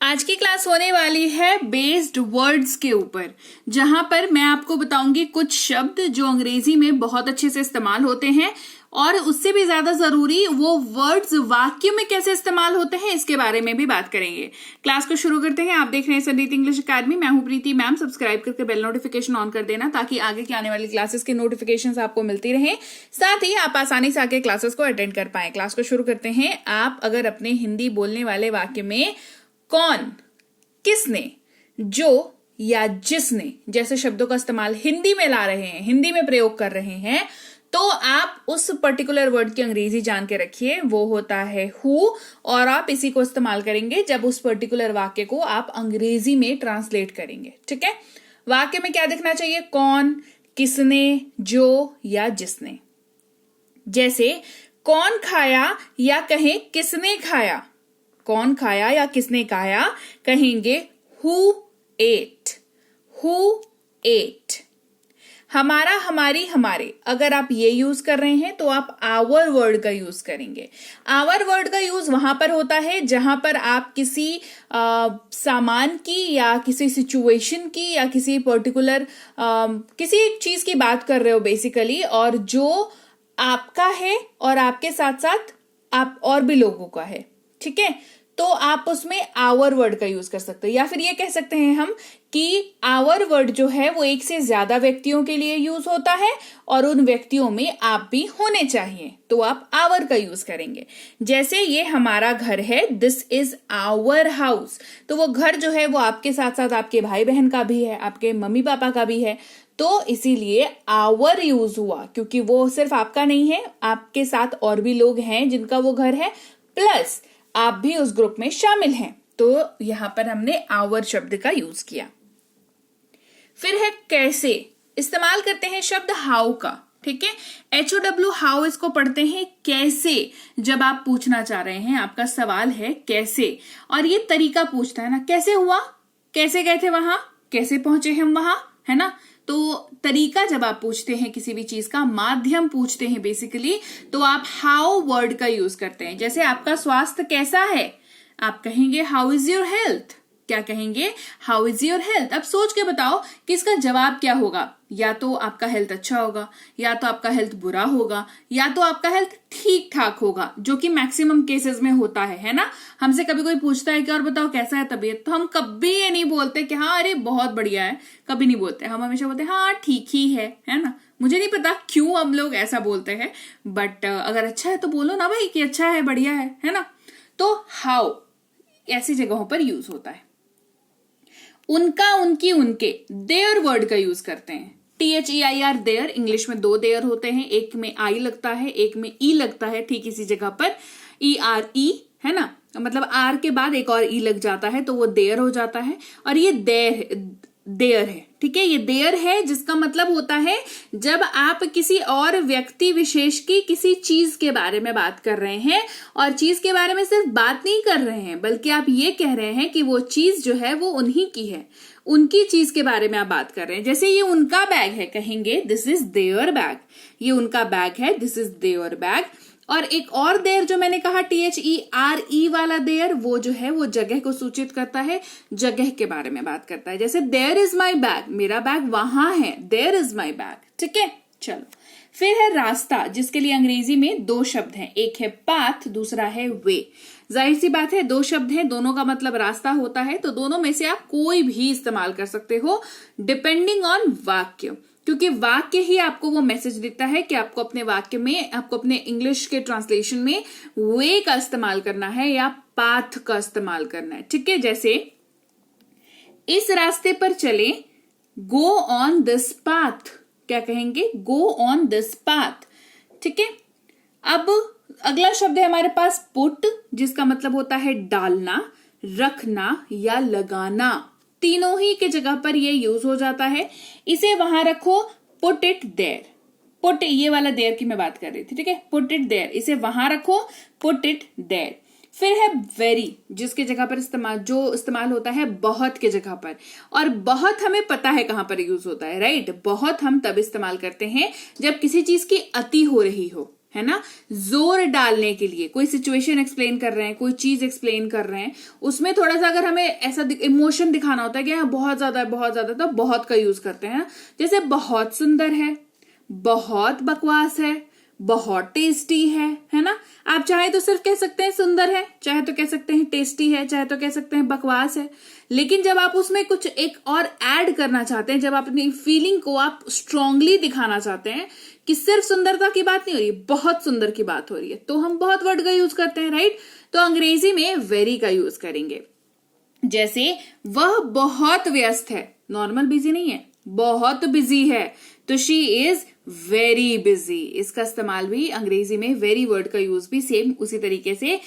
आज की क्लास होने वाली है बेस्ड वर्ड्स के ऊपर, जहां पर मैं आपको बताऊंगी कुछ शब्द जो अंग्रेजी में बहुत अच्छे से इस्तेमाल होते हैं और उससे भी ज्यादा जरूरी वो वर्ड्स वाक्य में कैसे इस्तेमाल होते हैं इसके बारे में भी बात करेंगे। क्लास को शुरू करते हैं। आप देख रहे हैं संरीति इंग्लिश अकेडमी। मैं हूं प्रीति मैम। सब्सक्राइब करके बेल नोटिफिकेशन ऑन कर देना ताकि आगे की आने वाली क्लासेस के नोटिफिकेशन आपको मिलती रहे, साथ ही आप आसानी से आगे क्लासेस को अटेंड कर पाए। क्लास को शुरू करते हैं। आप अगर अपने हिंदी बोलने वाले वाक्य में कौन, किसने, जो या जिसने जैसे शब्दों का इस्तेमाल हिंदी में ला रहे हैं, हिंदी में प्रयोग कर रहे हैं, तो आप उस पर्टिकुलर वर्ड की अंग्रेजी जान के रखिए। वो होता है हु, और आप इसी को इस्तेमाल करेंगे जब उस पर्टिकुलर वाक्य को आप अंग्रेजी में ट्रांसलेट करेंगे। ठीक है, वाक्य में क्या दिखना चाहिए? कौन, किसने, जो या जिसने। जैसे कौन खाया या कहें किसने खाया। कौन खाया या किसने खाया, कहेंगे हु एट, हु एट। हमारा, हमारी, हमारे, अगर आप ये यूज कर रहे हैं तो आप आवर वर्ड का यूज करेंगे। आवर वर्ड का यूज वहां पर होता है जहां पर आप किसी सामान की या किसी सिचुएशन की या किसी पर्टिकुलर किसी एक चीज की बात कर रहे हो बेसिकली, और जो आपका है और आपके साथ साथ आप और भी लोगों का है। ठीक है, तो आप उसमें आवर वर्ड का यूज कर सकते हैं, या फिर ये कह सकते हैं हम कि आवर वर्ड जो है वो एक से ज्यादा व्यक्तियों के लिए यूज होता है और उन व्यक्तियों में आप भी होने चाहिए, तो आप आवर का यूज करेंगे। जैसे ये हमारा घर है, दिस इज आवर हाउस, तो वो घर जो है वो आपके साथ साथ आपके भाई बहन का भी है, आपके मम्मी पापा का भी है, तो इसीलिए आवर यूज हुआ क्योंकि वो सिर्फ आपका नहीं है, आपके साथ और भी लोग हैं जिनका वो घर है, प्लस आप भी उस ग्रुप में शामिल हैं, तो यहां पर हमने आवर शब्द का यूज किया। फिर है कैसे। इस्तेमाल करते हैं शब्द हाउ का। ठीक है, HOW हाउ, इसको पढ़ते हैं कैसे। जब आप पूछना चाह रहे हैं, आपका सवाल है कैसे, और ये तरीका पूछता है ना, कैसे हुआ, कैसे गए थे वहां, कैसे पहुंचे हम वहां, है ना। तो तरीका जब आप पूछते हैं किसी भी चीज का, माध्यम पूछते हैं बेसिकली, तो आप हाउ वर्ड का यूज करते हैं। जैसे आपका स्वास्थ्य कैसा है, आप कहेंगे हाउ इज योर हेल्थ। क्या कहेंगे? How is your health. अब सोच के बताओ कि इसका जवाब क्या होगा। या तो आपका हेल्थ अच्छा होगा, या तो आपका हेल्थ बुरा होगा, या तो आपका हेल्थ ठीक ठाक होगा, जो कि मैक्सिमम केसेस में होता है ना। हमसे कभी कोई पूछता है कि और बताओ कैसा है तबीयत, तो हम कभी ये नहीं बोलते कि हाँ अरे बहुत बढ़िया है, कभी नहीं बोलते। हम हमेशा बोलते हैं हाँ ठीक ही है ना। मुझे नहीं पता क्यों हम लोग ऐसा बोलते हैं, बट अगर अच्छा है तो बोलो ना भाई कि अच्छा है, बढ़िया है ना। तो हाउ ऐसी जगहों पर यूज होता है। उनका, उनकी, उनके, देयर वर्ड का यूज करते हैं। THEIR देयर, इंग्लिश में दो देयर होते हैं, एक में आई लगता है, एक में ई लगता है। ठीक इसी जगह पर ERE है ना, मतलब आर के बाद एक और ई लग जाता है तो वो देयर हो जाता है। और ये देयर है। ठीक है, ये देयर है जिसका मतलब होता है जब आप किसी और व्यक्ति विशेष की किसी चीज के बारे में बात कर रहे हैं, और चीज के बारे में सिर्फ बात नहीं कर रहे हैं बल्कि आप ये कह रहे हैं कि वो चीज जो है वो उन्हीं की है, उनकी चीज के बारे में आप बात कर रहे हैं। जैसे ये उनका बैग है, कहेंगे दिस इज देयर बैग। ये उनका बैग है, दिस इज देयर बैग। और एक और देयर जो मैंने कहा THERE वाला देयर, वो जो है वो जगह को सूचित करता है, जगह के बारे में बात करता है। जैसे देयर इज माई बैग, मेरा बैग वहां है, देयर इज माई बैग। ठीक है, चलो। फिर है रास्ता, जिसके लिए अंग्रेजी में दो शब्द हैं, एक है पाथ, दूसरा है वे। जाहिर सी बात है दो शब्द हैं, दोनों का मतलब रास्ता होता है, तो दोनों में से आप कोई भी इस्तेमाल कर सकते हो डिपेंडिंग ऑन वाक्य, क्योंकि वाक्य ही आपको वो मैसेज देता है कि आपको अपने वाक्य में, आपको अपने इंग्लिश के ट्रांसलेशन में वे का इस्तेमाल करना है या पाथ का इस्तेमाल करना है। ठीक है, जैसे इस रास्ते पर चले, गो ऑन दिस पाथ। क्या कहेंगे? Go on this path. ठीक है, अब अगला शब्द है हमारे पास पुट, जिसका मतलब होता है डालना, रखना या लगाना। तीनों ही के जगह पर ये यूज हो जाता है। इसे वहां रखो, पुट इट देयर। पुट, ये वाला देयर की मैं बात कर रही थी। ठीक है, पुट इट देयर, इसे वहां रखो, पुट इट देयर। फिर है वेरी, जिसके जगह पर इस्तेमाल होता है बहुत के जगह पर। और बहुत हमें पता है कहां पर यूज होता है, राइट। बहुत हम तब इस्तेमाल करते हैं जब किसी चीज की अति हो रही हो, है ना, जोर डालने के लिए। कोई सिचुएशन एक्सप्लेन कर रहे हैं, कोई चीज एक्सप्लेन कर रहे हैं, उसमें थोड़ा सा अगर हमें ऐसा इमोशन दिखाना होता है कि हाँ बहुत ज्यादा है, बहुत ज्यादा, तो बहुत का यूज करते हैं। जैसे बहुत सुंदर है, बहुत बकवास है, बहुत टेस्टी है ना। आप चाहे तो सिर्फ कह सकते हैं सुंदर है, चाहे तो कह सकते हैं टेस्टी है, चाहे तो कह सकते हैं बकवास है। लेकिन जब आप उसमें कुछ एक और ऐड करना चाहते हैं, जब आप अपनी फीलिंग को आप स्ट्रांगली दिखाना चाहते हैं कि सिर्फ सुंदरता की बात नहीं हो रही, बहुत सुंदर की बात हो रही है, तो हम बहुत वर्ड का यूज करते हैं, राइट। तो अंग्रेजी में वेरी का यूज करेंगे। जैसे वह बहुत व्यस्त है, नॉर्मल बिजी नहीं है, बहुत बिजी है, तो शी इज वेरी बिजी। इसका इस्तेमाल भी अंग्रेजी में वेरी वर्ड का यूज भी सेम उसी तरीके से,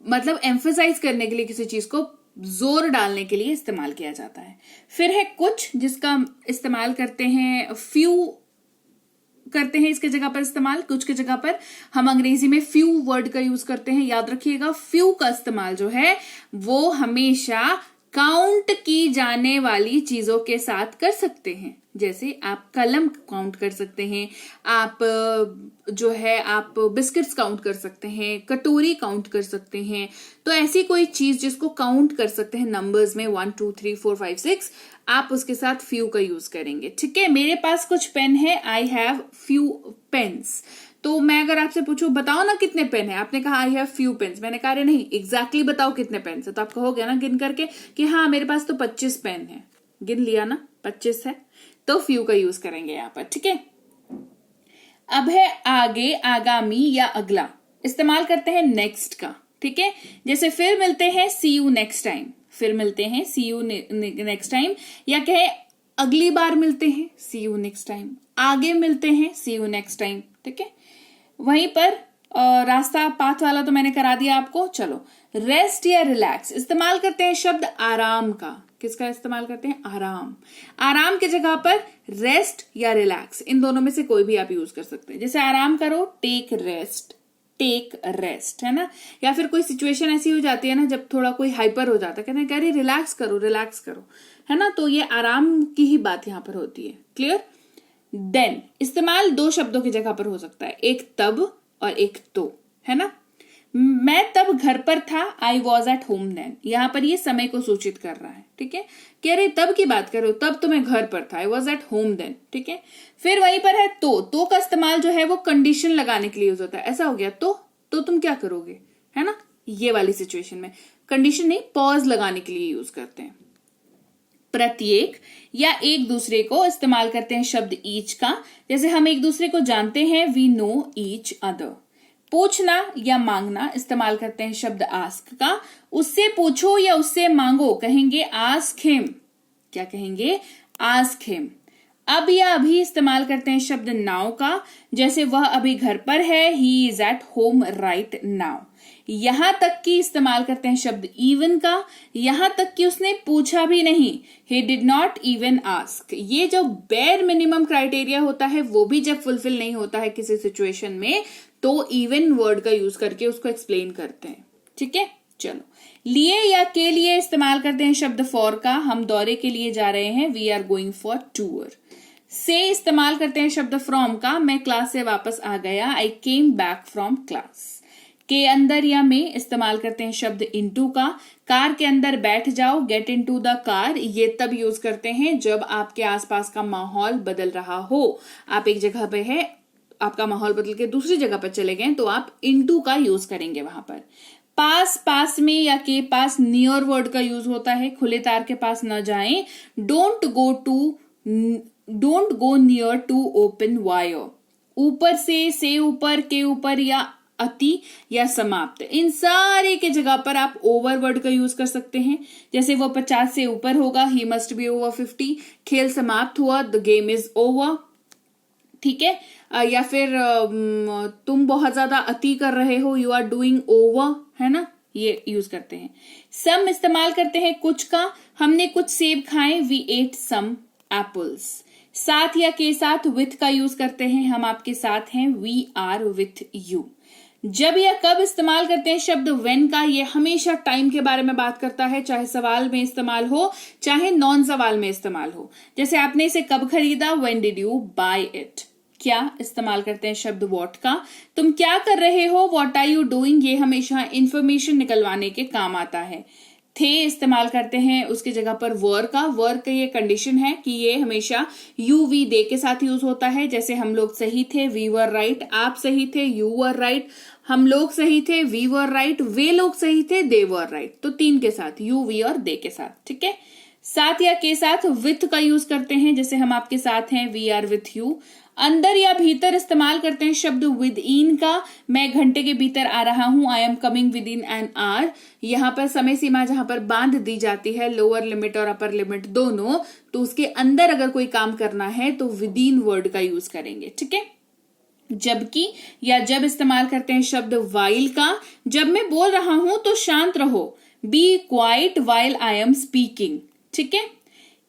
मतलब एम्फसाइज करने के लिए, किसी चीज को जोर डालने के लिए इस्तेमाल किया जाता है। फिर है कुछ, जिसका इस्तेमाल करते हैं फ्यू करते हैं इसके जगह पर इस्तेमाल। कुछ की जगह पर हम अंग्रेजी में फ्यू वर्ड का यूज करते हैं। याद रखिएगा, फ्यू का इस्तेमाल जो है वो हमेशा काउंट की जाने वाली चीजों के साथ कर सकते हैं। जैसे आप कलम काउंट कर सकते हैं, आप जो है आप बिस्किट्स काउंट कर सकते हैं, कटोरी काउंट कर सकते हैं। तो ऐसी कोई चीज जिसको काउंट कर सकते हैं नंबर्स में 1 2 3 4 5 6, आप उसके साथ फ्यू का यूज करेंगे। ठीक है, मेरे पास कुछ पेन है, आई हैव फ्यू पेन्स। तो मैं अगर आपसे पूछूं बताओ ना कितने पेन है, आपने कहा आई हैव फ्यू पेन्स, मैंने कहा अरे नहीं एग्जैक्टली बताओ कितने पेन है, तो आप कहोगे ना गिन करके कि हाँ मेरे पास तो 25 पेन है। गिन लिया ना, 25 है, तो फ्यू का यूज करेंगे यहां पर। ठीक है, अब है आगे, आगामी या अगला। इस्तेमाल करते हैं नेक्स्ट का। ठीक है, जैसे फिर मिलते हैं सी यू नेक्स्ट टाइम, फिर मिलते हैं सी यू नेक्स्ट टाइम, या कहे अगली बार मिलते हैं सी यू नेक्स्ट टाइम, आगे मिलते हैं सी यू नेक्स्ट टाइम। ठीक है, वहीं पर रास्ता पाथ वाला तो मैंने करा दिया आपको। चलो, रेस्ट या रिलैक्स, इस्तेमाल करते हैं शब्द आराम का। किसका इस्तेमाल करते हैं? आराम। आराम की जगह पर रेस्ट या रिलैक्स, इन दोनों में से कोई भी आप यूज कर सकते हैं। जैसे आराम करो, टेक रेस्ट, टेक रेस्ट, है ना। या फिर कोई सिचुएशन ऐसी हो जाती है ना जब थोड़ा कोई हाइपर हो जाता है, कहते हैं कह रही रिलैक्स करो, रिलैक्स करो, है ना। तो ये आराम की ही बात यहां पर होती है। क्लियर। देन इस्तेमाल दो शब्दों की जगह पर हो सकता है, एक तब और एक तो, है ना। मैं तब घर पर था, I was at home then. यहां पर ये समय को सूचित कर रहा है। ठीक है, कह रहे तब की बात करो, तब तो मैं घर पर था, I was at home then. ठीक है, फिर वहीं पर है तो का इस्तेमाल जो है वो कंडीशन लगाने के लिए यूज होता है। ऐसा हो गया तो तुम क्या करोगे, है ना। ये वाली सिचुएशन में कंडीशन नहीं, पॉज लगाने के लिए यूज करते हैं। प्रत्येक या एक दूसरे को इस्तेमाल करते हैं शब्द ईच का। जैसे हम एक दूसरे को जानते हैं, वी नो ईच अदर। पूछना या मांगना, इस्तेमाल करते हैं शब्द आस्क का। उससे पूछो या उससे मांगो, कहेंगे आस्क हिम। क्या कहेंगे? Ask him. अब या अभी इस्तेमाल करते हैं शब्द नाउ का। जैसे वह अभी घर पर है, he is at home right now. यहां तक कि इस्तेमाल करते हैं शब्द इवन का। यहां तक कि उसने पूछा भी नहीं, he did not even ask। ये जो बेयर मिनिमम क्राइटेरिया होता है वो भी जब फुलफिल नहीं होता है किसी सिचुएशन में, तो इवन वर्ड का यूज करके उसको एक्सप्लेन करते हैं। ठीक है, चलो। लिए या के लिए इस्तेमाल करते हैं शब्द फॉर का। हम दौरे के लिए जा रहे हैं, we are going for tour. से इस्तेमाल करते हैं शब्द फ्रॉम का। मैं क्लास से वापस आ गया, आई केम बैक फ्रॉम क्लास। के अंदर या में इस्तेमाल करते हैं शब्द इनटू का। कार के अंदर बैठ जाओ, गेट इनटू द कार। ये तब यूज करते हैं जब आपके आसपास का माहौल बदल रहा हो। आप एक जगह पे है, आपका माहौल बदल के दूसरी जगह पर चले गए, तो आप इनटू का यूज करेंगे वहां पर। पास में या के पास नियर वर्ड का यूज होता है। खुले तार के पास न जाएं, don't go near to open wire. ऊपर से ऊपर, के ऊपर या अति या समाप्त, इन सारे के जगह पर आप ओवर वर्ड का यूज कर सकते हैं। जैसे वो 50 से ऊपर होगा, ही मस्ट बी ओवर 50। खेल समाप्त हुआ, द गेम इज ओवर। ठीक है, या फिर तुम बहुत ज्यादा अति कर रहे हो, यू आर डूइंग ओवर, है ना, ये यूज करते हैं। सम इस्तेमाल करते हैं कुछ का। हमने कुछ सेब खाए, वी एट सम एप्पल्स। साथ या के साथ विथ का यूज करते हैं, हम आपके साथ हैं, वी आर विथ यू। जब या कब इस्तेमाल करते हैं शब्द व्हेन का। ये हमेशा टाइम के बारे में बात करता है, चाहे सवाल में इस्तेमाल हो चाहे नॉन सवाल में इस्तेमाल हो। जैसे आपने इसे कब खरीदा, when did you buy it. क्या इस्तेमाल करते हैं शब्द वॉट का। तुम क्या कर रहे हो, वॉट आर यू डूइंग, ये हमेशा इंफॉर्मेशन निकलवाने के काम आता है। थे इस्तेमाल करते हैं उसकी जगह पर वर का ये कंडीशन है कि ये हमेशा यू वी दे के साथ यूज होता है। जैसे हम लोग सही थे, वी वर राइट, आप सही थे, यू वर राइट, हम लोग सही थे, वी वर राइट, वे लोग सही थे, दे वर राइट। तो तीन के साथ, यू वी और दे के साथ, ठीक है। साथ या के साथ विथ का यूज करते हैं, जैसे हम आपके साथ हैं, वी आर विथ यू। अंदर या भीतर इस्तेमाल करते हैं शब्द विद इन का, मैं घंटे के भीतर आ रहा हूं, I am coming with in an hour. यहां पर समय सीमा जहां पर बांध दी जाती है, लोअर लिमिट और अपर लिमिट दोनों, तो उसके अंदर अगर कोई काम करना है तो विद इन वर्ड का यूज करेंगे, ठीक है। जबकि या जब इस्तेमाल करते हैं शब्द वाइल का, जब मैं बोल रहा हूं तो शांत रहो, be quiet while I am speaking, ठीक है।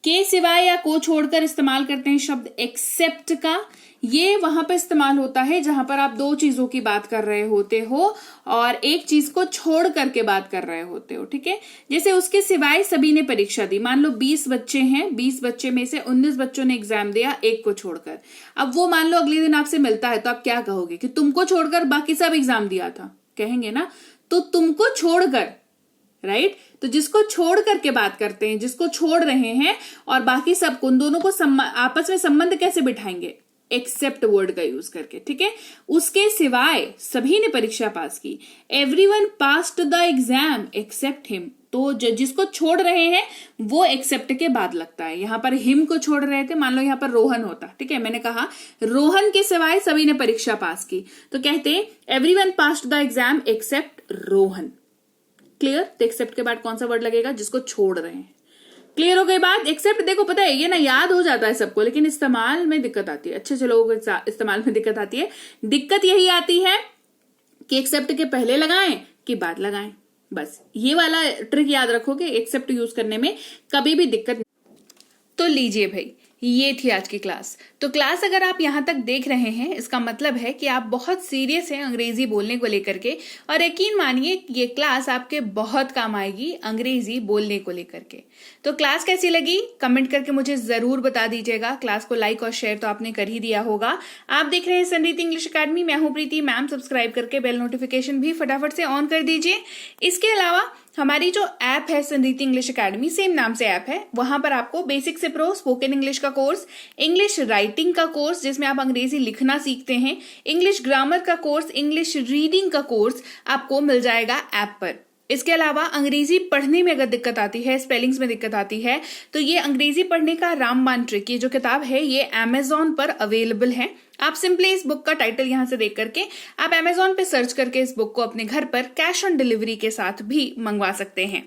के सिवाय या को छोड़कर इस्तेमाल करते हैं शब्द एक्सेप्ट का, ये वहां पर इस्तेमाल होता है जहां पर आप दो चीजों की बात कर रहे होते हो और एक चीज को छोड़ करके बात कर रहे होते हो, ठीक है। जैसे उसके सिवाय सभी ने परीक्षा दी, मान लो 20 बच्चे हैं, 20 बच्चे में से 19 बच्चों ने एग्जाम दिया, एक को छोड़कर। अब वो मान लो अगले दिन आपसे मिलता है तो आप क्या कहोगे कि तुमको छोड़कर बाकी सब एग्जाम दिया था, कहेंगे ना। तो तुमको छोड़कर, राइट, तो जिसको छोड़ करके बात करते हैं, जिसको छोड़ रहे हैं और बाकी सबको, उन दोनों को आपस में संबंध कैसे बिठाएंगे, एक्सेप्ट वर्ड का यूज करके, ठीक है। उसके सिवाय सभी ने परीक्षा पास की, everyone passed the exam except him, तो जिसको छोड़ रहे हैं वो एक्सेप्ट के बाद लगता है। यहां पर हिम को छोड़ रहे थे, मान लो यहां पर रोहन होता, ठीक है, मैंने कहा रोहन के सिवाय सभी ने परीक्षा पास की, तो कहते everyone passed the exam except Rohan. Clear. तो एक्सेप्ट के बाद कौन सा वर्ड लगेगा, जिसको छोड़ रहे हैं। क्लियर हो गई बात। एक्सेप्ट देखो पता है ये ना याद हो जाता है सबको, लेकिन इस्तेमाल में दिक्कत आती है। अच्छे लोगों को इस्तेमाल में दिक्कत आती है। दिक्कत यही आती है कि एक्सेप्ट के पहले लगाएं कि बाद लगाएं, बस ये वाला ट्रिक याद रखोगे। एक्सेप्ट यूज करने में कभी भी दिक्कत। तो लीजिए भाई, ये थी आज की क्लास। तो क्लास अगर आप यहां तक देख रहे हैं, इसका मतलब है कि आप बहुत सीरियस हैं अंग्रेजी बोलने को लेकर के, और यकीन मानिए ये क्लास आपके बहुत काम आएगी अंग्रेजी बोलने को लेकर के। तो क्लास कैसी लगी कमेंट करके मुझे जरूर बता दीजिएगा। क्लास को लाइक और शेयर तो आपने कर ही दिया होगा। आप देख रहे हैं संरीति इंग्लिश अकेडमी, मैं हूं प्रीति मैम। सब्सक्राइब करके बेल नोटिफिकेशन भी फटाफट से ऑन कर दीजिए। इसके अलावा हमारी जो ऐप है संरीति इंग्लिश अकेडमी, सेम नाम से ऐप है, वहां पर आपको बेसिक से प्रो स्पोकन इंग्लिश का कोर्स, इंग्लिश राइटिंग का कोर्स जिसमें आप अंग्रेजी लिखना सीखते हैं, इंग्लिश ग्रामर का कोर्स, इंग्लिश रीडिंग का कोर्स आपको मिल जाएगा ऐप पर। इसके अलावा अंग्रेजी पढ़ने में अगर दिक्कत आती है, स्पेलिंग्स में दिक्कत आती है, तो ये अंग्रेजी पढ़ने का रामबाण ट्रिक, ये जो किताब है ये अमेजॉन पर अवेलेबल है। आप सिंपली इस बुक का टाइटल यहां से देख करके आप अमेजॉन पे सर्च करके इस बुक को अपने घर पर कैश ऑन डिलीवरी के साथ भी मंगवा सकते हैं।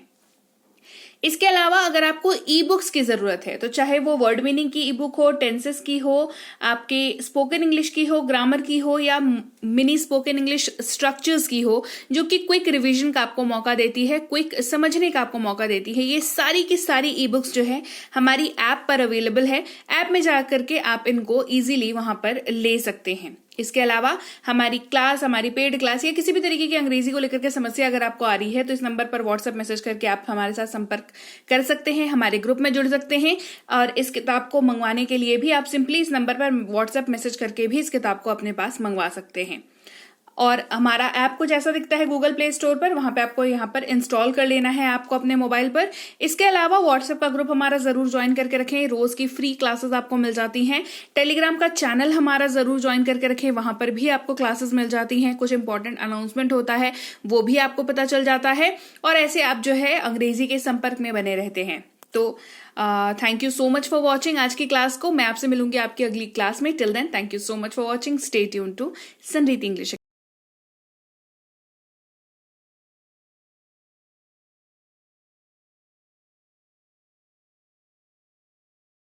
इसके अलावा अगर आपको ई बुक्स की जरूरत है, तो चाहे वो वर्ड मीनिंग की ई बुक हो, टेंसेस की हो, आपके स्पोकन इंग्लिश की हो, ग्रामर की हो, या मिनी स्पोकन इंग्लिश स्ट्रक्चर्स की हो, जो कि क्विक रिवीजन का आपको मौका देती है, क्विक समझने का आपको मौका देती है, ये सारी की सारी ई बुक्स जो है हमारी ऐप पर अवेलेबल है। ऐप में जाकर के आप इनको इजीली वहां पर ले सकते हैं। इसके अलावा हमारी क्लास, हमारी पेड क्लास या किसी भी तरीके की अंग्रेजी को लेकर के समस्या अगर आपको आ रही है, तो इस नंबर पर व्हाट्सएप मैसेज करके आप हमारे साथ संपर्क कर सकते हैं, हमारे ग्रुप में जुड़ सकते हैं। और इस किताब को मंगवाने के लिए भी आप सिंपली इस नंबर पर व्हाट्सएप मैसेज करके भी इस किताब को अपने पास मंगवा सकते हैं। और हमारा ऐप कुछ ऐसा दिखता है गूगल प्ले स्टोर पर, वहां पे आपको यहाँ पर इंस्टॉल कर लेना है आपको अपने मोबाइल पर। इसके अलावा व्हाट्सएप का ग्रुप हमारा जरूर ज्वाइन करके रखें, रोज की फ्री क्लासेस आपको मिल जाती हैं। टेलीग्राम का चैनल हमारा जरूर ज्वाइन करके रखें, वहां पर भी आपको क्लासेस मिल जाती हैं, कुछ इंपॉर्टेंट अनाउंसमेंट होता है वो भी आपको पता चल जाता है, और ऐसे आप जो है अंग्रेजी के संपर्क में बने रहते हैं। तो thank you so much for watching आज की क्लास को। मैं आपसे मिलूंगी आपकी अगली क्लास में। Till then thank you so much for watching. Stay tuned to Sanriti English.